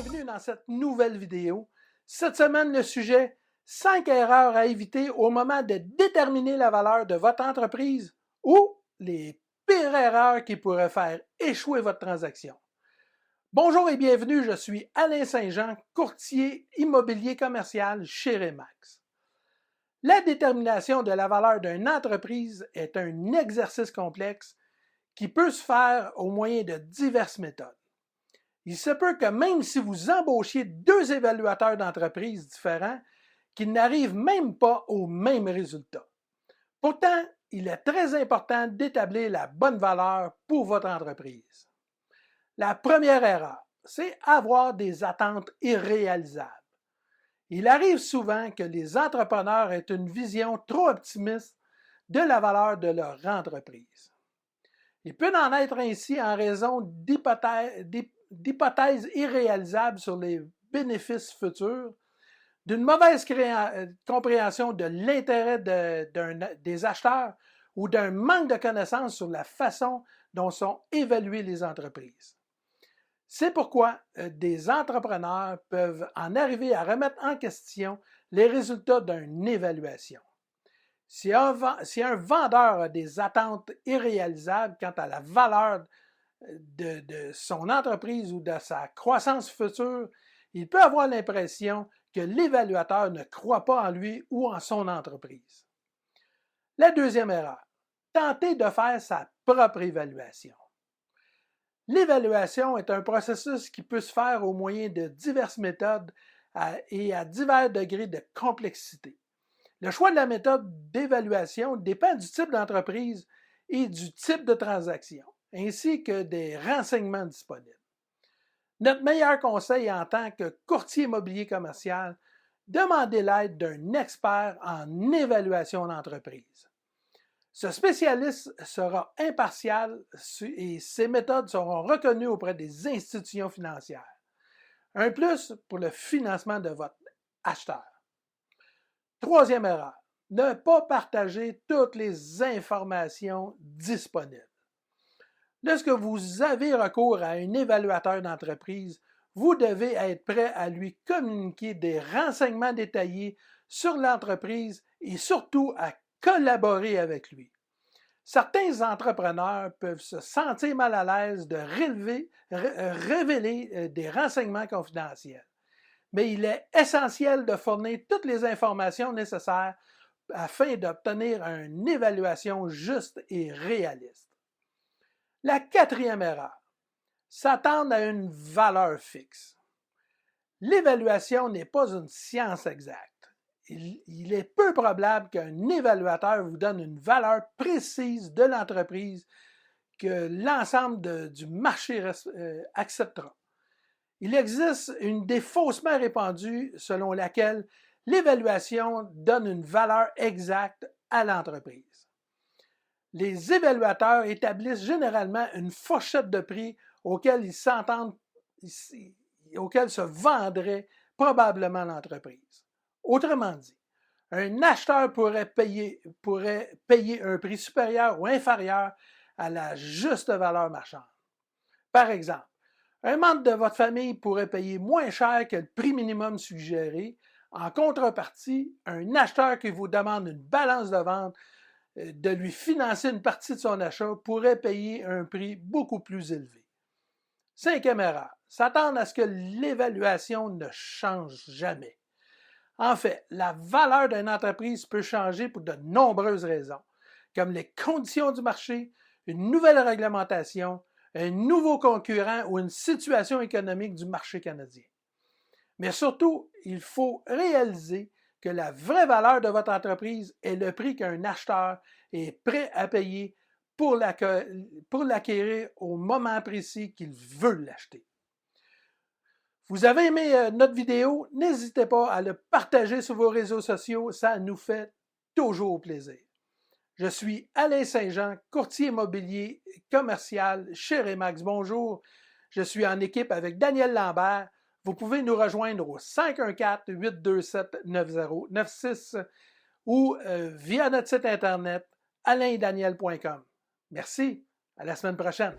Bienvenue dans cette nouvelle vidéo. Cette semaine, le sujet 5 erreurs à éviter au moment de déterminer la valeur de votre entreprise ou les pires erreurs qui pourraient faire échouer votre transaction. Bonjour et bienvenue, je suis Alain Saint-Jean, courtier immobilier commercial chez Remax. La détermination de la valeur d'une entreprise est un exercice complexe qui peut se faire au moyen de diverses méthodes. Il se peut que même si vous embauchiez deux évaluateurs d'entreprise différents, qu'ils n'arrivent même pas au même résultat. Pourtant, il est très important d'établir la bonne valeur pour votre entreprise. La première erreur, c'est avoir des attentes irréalisables. Il arrive souvent que les entrepreneurs aient une vision trop optimiste de la valeur de leur entreprise. Il peut en être ainsi en raison d'hypothèses irréalisables sur les bénéfices futurs, d'une mauvaise compréhension de l'intérêt des acheteurs ou d'un manque de connaissances sur la façon dont sont évaluées les entreprises. C'est pourquoi des entrepreneurs peuvent en arriver à remettre en question les résultats d'une évaluation. Si un vendeur a des attentes irréalisables quant à la valeur de son entreprise ou de sa croissance future, il peut avoir l'impression que l'évaluateur ne croit pas en lui ou en son entreprise. La deuxième erreur, tenter de faire sa propre évaluation. L'évaluation est un processus qui peut se faire au moyen de diverses méthodes et à divers degrés de complexité. Le choix de la méthode d'évaluation dépend du type d'entreprise et du type de transaction, ainsi que des renseignements disponibles. Notre meilleur conseil en tant que courtier immobilier commercial, demandez l'aide d'un expert en évaluation d'entreprise. Ce spécialiste sera impartial et ses méthodes seront reconnues auprès des institutions financières. Un plus pour le financement de votre acheteur. Troisième erreur, ne pas partager toutes les informations disponibles. Lorsque vous avez recours à un évaluateur d'entreprise, vous devez être prêt à lui communiquer des renseignements détaillés sur l'entreprise et surtout à collaborer avec lui. Certains entrepreneurs peuvent se sentir mal à l'aise de révéler des renseignements confidentiels. Mais il est essentiel de fournir toutes les informations nécessaires afin d'obtenir une évaluation juste et réaliste. La quatrième erreur, s'attendre à une valeur fixe. L'évaluation n'est pas une science exacte. Il est peu probable qu'un évaluateur vous donne une valeur précise de l'entreprise que l'ensemble du marché acceptera. Il existe une idée faussement répandue selon laquelle l'évaluation donne une valeur exacte à l'entreprise. Les évaluateurs établissent généralement une fourchette de prix auquel ils s'entendent, auquel se vendrait probablement l'entreprise. Autrement dit, un acheteur pourrait payer un prix supérieur ou inférieur à la juste valeur marchande. Par exemple, un membre de votre famille pourrait payer moins cher que le prix minimum suggéré. En contrepartie, un acheteur qui vous demande une balance de vente de lui financer une partie de son achat pourrait payer un prix beaucoup plus élevé. Cinquième erreur, s'attendre à ce que l'évaluation ne change jamais. En fait, la valeur d'une entreprise peut changer pour de nombreuses raisons, comme les conditions du marché, une nouvelle réglementation, un nouveau concurrent ou une situation économique du marché canadien. Mais surtout, il faut réaliser que la vraie valeur de votre entreprise est le prix qu'un acheteur est prêt à payer pour l'acquérir au moment précis qu'il veut l'acheter. Vous avez aimé notre vidéo? N'hésitez pas à le partager sur vos réseaux sociaux, ça nous fait toujours plaisir. Je suis Alain Saint-Jean, courtier immobilier commercial chez Remax. Bonjour, je suis en équipe avec Daniel Lambert. Vous pouvez nous rejoindre au 514-827-9096 ou via notre site internet alaindaniel.com. Merci, à la semaine prochaine.